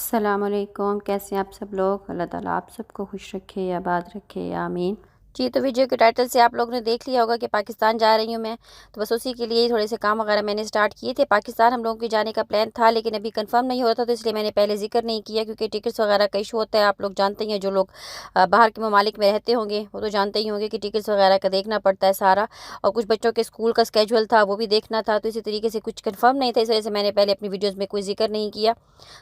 अस्सलामुअलैकुम, कैसे हैं आप सब लोग। अल्लाह ताला आप सबको खुश रखे, आबाद रखे, आमीन। जी, तो वीडियो के टाइटल से आप लोगों ने देख लिया होगा कि पाकिस्तान जा रही हूँ मैं। तो बस उसी के लिए थोड़े से काम वगैरह मैंने स्टार्ट किए थे। पाकिस्तान हम लोगों के जाने का प्लान था, लेकिन अभी कंफर्म नहीं हो रहा था, तो इसलिए मैंने पहले जिक्र नहीं किया, क्योंकि टिकट्स वगैरह का इशू होता है। आप लोग जानते ही हैं, जो लोग बाहर के ममालिक में रहते होंगे वो तो जानते ही होंगे कि टिकट्स वगैरह का देखना पड़ता है सारा। और कुछ बच्चों के स्कूल का स्केजुअल था, वो भी देखना था, तो इसी तरीके से कुछ कन्फर्म नहीं था, इस वजह से मैंने पहले अपनी वीडियोज़ में कोई जिक्र नहीं किया।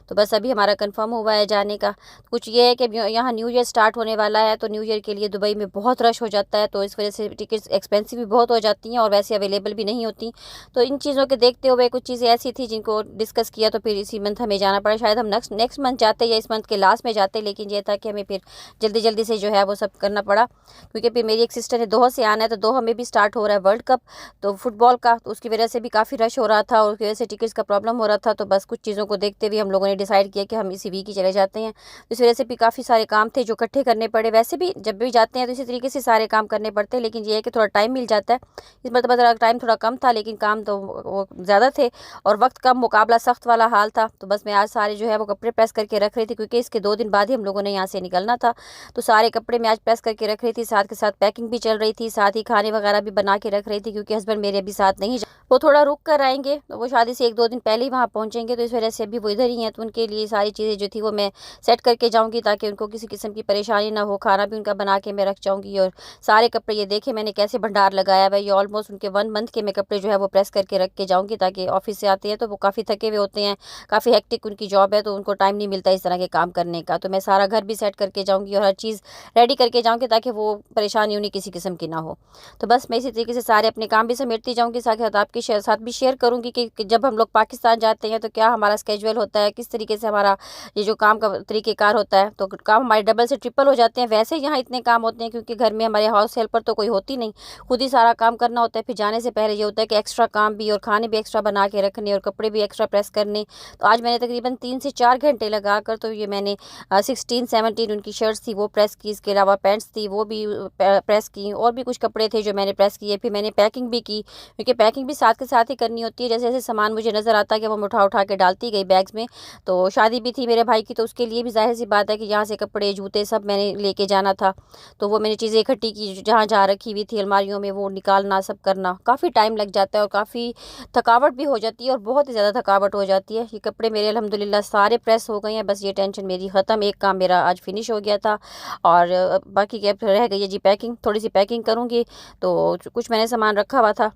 तो बस अभी हमारा कन्फर्म हुआ है जाने का। कुछ ये है कि यहाँ न्यू ईयर स्टार्ट होने वाला है, तो न्यू ईयर के लिए दुबई में बहुत रश हो जाता है, तो इस वजह से टिकट्स एक्सपेंसिव भी बहुत हो जाती हैं और वैसे अवेलेबल भी नहीं होती। तो इन चीज़ों के देखते हुए कुछ चीज़ें ऐसी थी जिनको डिस्कस किया, तो फिर इसी मंथ हमें जाना पड़ा। शायद हम नेक्स्ट मंथ जाते या इस मंथ के लास्ट में जाते, लेकिन ये था कि हमें फिर जल्दी जल्दी से जो है वो सब करना पड़ा, क्योंकि फिर मेरी एक सिस्टर ने दोहा से आना है, तो दोहा में भी स्टार्ट हो रहा है वर्ल्ड कप, तो फुटबॉल का, तो उसकी वजह से भी काफ़ी रश हो रहा था और उसकी वजह से टिकट्स का प्रॉब्लम हो रहा था। तो बस कुछ चीज़ों को देखते हुए हम लोगों ने डिसाइड किया कि हम इसी वीक ही चले जाते हैं। तो इस वजह से भी काफ़ी सारे काम थे जो इकट्ठे करने पड़े। वैसे भी जब भी जाते हैं तो इसी तरीके से सारे काम करने पड़ते हैं, लेकिन ये है कि थोड़ा टाइम मिल जाता है। इस मरतबा ज़रा टाइम थोड़ा कम था, लेकिन काम तो वो ज़्यादा थे और वक्त कम, मुकाबला सख्त वाला हाल था। तो बस मैं आज सारे जो है वो कपड़े प्रेस करके रख रही थी, क्योंकि इसके 2 दिन बाद ही हम लोगों ने यहाँ से निकलना था। तो सारे कपड़े मैं आज प्रेस करके रख रही थी, साथ के साथ पैकिंग भी चल रही थी, साथ ही खाने वगैरह भी बना के रख रही थी, क्योंकि हस्बैंड मेरे अभी साथ नहीं, वो थोड़ा रुक कर आएंगे, तो वो शादी से 1-2 दिन पहले ही वहाँ पहुँचेंगे, तो इस वजह से अभी वो इधर ही हैं। तो उनके लिए सारी चीज़ें जो थी वो मैं सेट करके जाऊँगी, ताकि उनको किसी किस्म की परेशानी ना हो। खाना भी उनका बना के मैं रख जाऊँगी, और सारे कपड़े ये देखे मैंने कैसे भंडार लगाया हुआ है। ये ऑलमोस्ट उनके 1 मंथ के मैं कपड़े जो है वो प्रेस करके रख के जाऊँगी, ताकि ऑफिस से आते हैं तो वो काफ़ी थके हुए होते हैं, काफ़ी हेक्टिक उनकी जॉब है, तो उनको टाइम नहीं मिलता इस तरह के काम करने का। तो मैं सारा घर भी सेट करके जाऊँगी और हर चीज़ रेडी करके जाऊँगी, ताकि वो परेशानी उन्हें किसी किस्म की ना हो। तो बस मैं इसी तरीके से सारे अपने काम भी समेटती जाऊँगी, साथ साथ आपके साथ भी शेयर करूँगी कि जब हम लोग पाकिस्तान जाते हैं तो क्या हमारा स्केजुअल होता है, किस तरीके से हमारा ये जो काम का तरीक़ेकार होता है। तो काम हमारे डबल से ट्रिपल हो जाते हैं। वैसे यहाँ इतने काम होते हैं, क्योंकि घर में हमारे हाउस हेल्पर तो कोई होती नहीं, खुद ही सारा काम करना होता है। फिर जाने से पहले ये होता है कि एक्स्ट्रा काम भी, और खाने भी एक्स्ट्रा बना के रखने, और कपड़े भी एक्स्ट्रा प्रेस करने। तो आज मैंने तकरीबन 3 से 4 घंटे लगा कर, तो ये मैंने 16-17 उनकी शर्ट्स थी वो प्रेस की, इसके अलावा पैंट्स थी वो भी प्रेस की, और भी कुछ कपड़े थे जो मैंने प्रेस किए। फिर मैंने पैकिंग भी की, क्योंकि पैकिंग भी साथ के साथ ही करनी होती है। जैसे जैसे सामान मुझे नज़र आता है कि वो मैं उठा उठा के डालती गई बैग्स में। तो शादी भी थी मेरे भाई की, तो उसके लिए भी ज़ाहिर सी बात है कि यहाँ से कपड़े जूते सब मैंने लेके जाना था। तो वो मैंने चीज़ें इकट्ठी की, जहाँ जहाँ रखी हुई थी अलमारियों में, वो निकालना सब करना काफ़ी टाइम लग जाता है, और काफ़ी थकावट भी हो जाती है, और बहुत ही ज़्यादा थकावट हो जाती है। ये कपड़े मेरे अल्हम्दुलिल्लाह सारे प्रेस हो गए हैं। बस ये टेंशन मेरी ख़त्म, एक काम मेरा आज फिनिश हो गया था, और बाकी क्या रह गई है जी पैकिंग। थोड़ी सी पैकिंग करूँगी, तो कुछ मैंने सामान रखा हुआ था,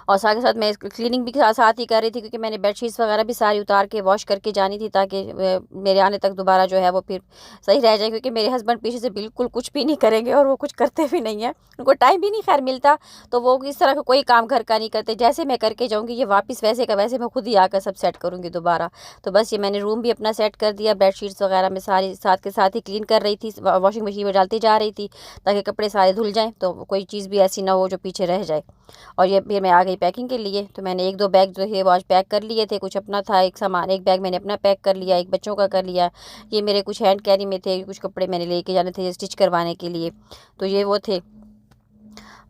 और साथ ही साथ मैं क्लीनिंग भी साथ साथ ही कर रही थी, क्योंकि मैंने बेडशीट्स वगैरह भी सारी उतार के वॉश करके जानी थी, ताकि मेरे आने तक दोबारा जो है वो फिर सही रह जाए। क्योंकि मेरे हस्बैंड पीछे से बिल्कुल कुछ भी नहीं करेंगे, और वो कुछ करते भी नहीं हैं, उनको टाइम भी नहीं खैर मिलता, तो वो इस तरह का कोई काम घर का नहीं करते। जैसे मैं करके जाऊँगी, ये वापस वैसे का वैसे मैं खुद ही आकर सब सेट करूँगी दोबारा। तो बस ये मैंने रूम भी अपना सेट कर दिया, बेडशीट्स वगैरह मैं सारी साथ के साथ ही क्लीन कर रही थी, वॉशिंग मशीन में डालती जा रही थी, ताकि कपड़े सारे धुल जाएँ, तो कोई चीज़ भी ऐसी ना हो जो पीछे रह जाए। और ये फिर मैं आ गई पैकिंग के लिए। तो मैंने 1-2 बैग जो है वो आज पैक कर लिए थे, कुछ अपना था, एक सामान, एक बैग मैंने अपना पैक कर लिया, एक बच्चों का कर लिया। ये मेरे कुछ हैंड कैरी में थे, कुछ कपड़े मैंने लेके जाने थे स्टिच करवाने के लिए, तो ये वो थे।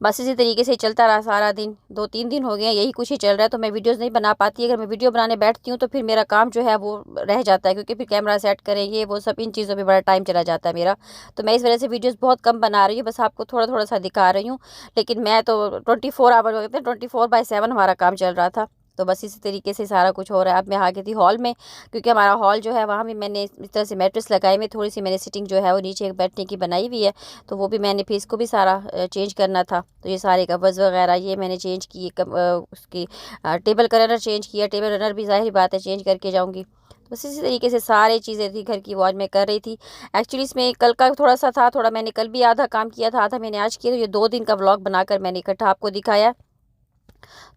बस इसी तरीके से चलता रहा सारा दिन। 2-3 दिन हो गए हैं, यही कुछ ही चल रहा है। तो मैं वीडियोज़ नहीं बना पाती। अगर मैं वीडियो बनाने बैठती हूँ तो फिर मेरा काम जो है वो रह जाता है, क्योंकि फिर कैमरा सेट करें, ये वो सब, इन चीज़ों में बड़ा टाइम चला जाता है मेरा। तो मैं इस वजह से वीडियोज़ बहुत कम बना रही हूँ, बस आपको थोड़ा-थोड़ा सा दिखा रही हूँ। लेकिन मैं तो 24 आवर कहते हैं, 24/7 हमारा काम चल रहा था। तो बस इसी तरीके से सारा कुछ हो रहा है। अब मैं आ गई थी हॉल में, क्योंकि हमारा हॉल जो है वहाँ भी मैंने इस तरह से मैट्रेस लगाए हुए, थोड़ी सी मैंने सिटिंग जो है वो नीचे बैठने की बनाई हुई है, तो वो भी मैंने फिर इसको भी सारा चेंज करना था। तो ये सारे कवर्स वगैरह ये मैंने चेंज किए, उसकी टेबल का रनर चेंज किया, टेबल रनर भी ज़ाहिर बात है चेंज करके जाऊँगी। तो बस इसी तरीके से सारी चीज़ें थी घर की, वो आज मैं कर रही थी। एक्चुअली इसमें कल का थोड़ा सा था, थोड़ा मैंने कल भी आधा काम किया था, आधा मैंने आज किया, तो ये 2 दिन का व्लॉग बनाकर मैंने इकट्ठा आपको दिखाया।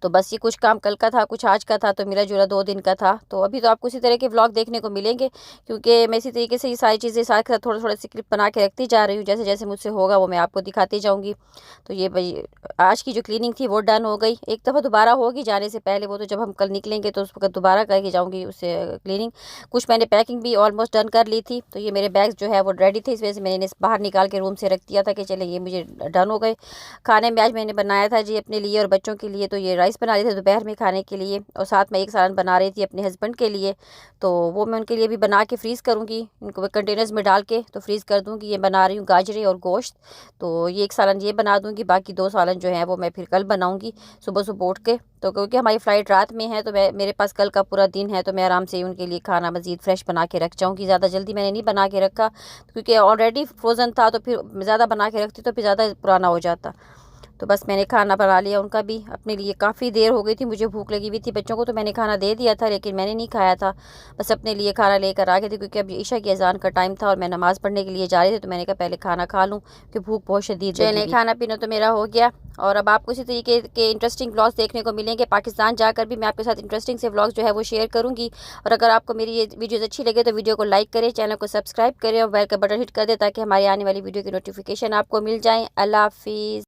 तो बस ये कुछ काम कल का था, कुछ आज का था, तो मिला-जुला 2 दिन का था। तो अभी तो आपको इसी तरह के व्लॉग देखने को मिलेंगे, क्योंकि मैं इसी तरीके से ये सारी चीज़ें साथ के साथ थोड़ा-थोड़ा स्क्रिप्ट बना के रखती जा रही हूँ। जैसे-जैसे मुझसे होगा वो मैं आपको दिखाती जाऊँगी। तो ये भई आज की जो क्लीनिंग थी वो डन हो गई। एक दफ़ा दोबारा होगी जाने से पहले, वो तो जब हम कल निकलेंगे तो उस वक़्त दोबारा करके जाऊँगी उससे क्लीनिंग। कुछ मैंने पैकिंग भी ऑलमोस्ट डन कर ली थी। तो ये मेरे बैग्स जो है वो रेडी थे, इस वजह से मैंने इन्हें बाहर निकाल के रूम से रख दिया था कि चलें ये मुझे डन हो गए। खाने में आज मैंने बनाया था जी अपने लिए और बच्चों के लिए, तो तो ये राइस बना रही थी दोपहर में खाने के लिए, और साथ में एक सालन बना रही थी अपने हस्बैंड के लिए। तो वो मैं उनके लिए भी बना के फ्रीज़ करूँगी, इनको कंटेनर्स में डाल के तो फ्रीज़ कर दूँगी। ये बना रही हूँ गाजरें और गोश्त, तो ये एक सालन ये बना दूँगी, बाकी 2 सालन जो है वो मैं फिर कल बनाऊँगी सुबह सुबह उठ के। तो क्योंकि हमारी फ़्लाइट रात में है, तो मेरे पास कल का पूरा दिन है, तो मैं आराम से उनके लिए खाना मज़ीद फ्रेश बना के रख जाऊँगी। ज़्यादा जल्दी मैंने नहीं बना के रखा, क्योंकि ऑलरेडी फ्रोज़न था, तो फिर ज़्यादा बना के रखती तो फिर ज़्यादा पुराना हो जाता। तो बस मैंने खाना बना लिया उनका भी, अपने लिए काफ़ी देर हो गई थी, मुझे भूख लगी हुई थी। बच्चों को तो मैंने खाना दे दिया था, लेकिन मैंने नहीं खाया था, बस अपने लिए खाना लेकर आ गई थी, क्योंकि अब ईशा की अज़ान का टाइम था और मैं नमाज़ पढ़ने के लिए जा रही थी। तो मैंने कहा पहले खाना खा लूँ, क्योंकि भूख बहुत शदीद लगी हुई। खाना पीना तो मेरा हो गया, और अब आपको इसी तरीके के इंटरेस्टिंग व्लॉग्स देखने को मिलेंगे। पाकिस्तान जाकर भी मैं आपके साथ इंटरेस्टिंग से व्लॉग्स जो है वो शेयर करूँगी। और अगर आपको मेरी ये वीडियोज़ अच्छी लगे तो वीडियो को लाइक करें, चैनल को सब्सक्राइब करें और बेल का बटन हिट कर दें, ताकि हमारी आने वाली वीडियो की नोटिफिकेशन आपको मिल जाए। अल्लाह हाफिज़।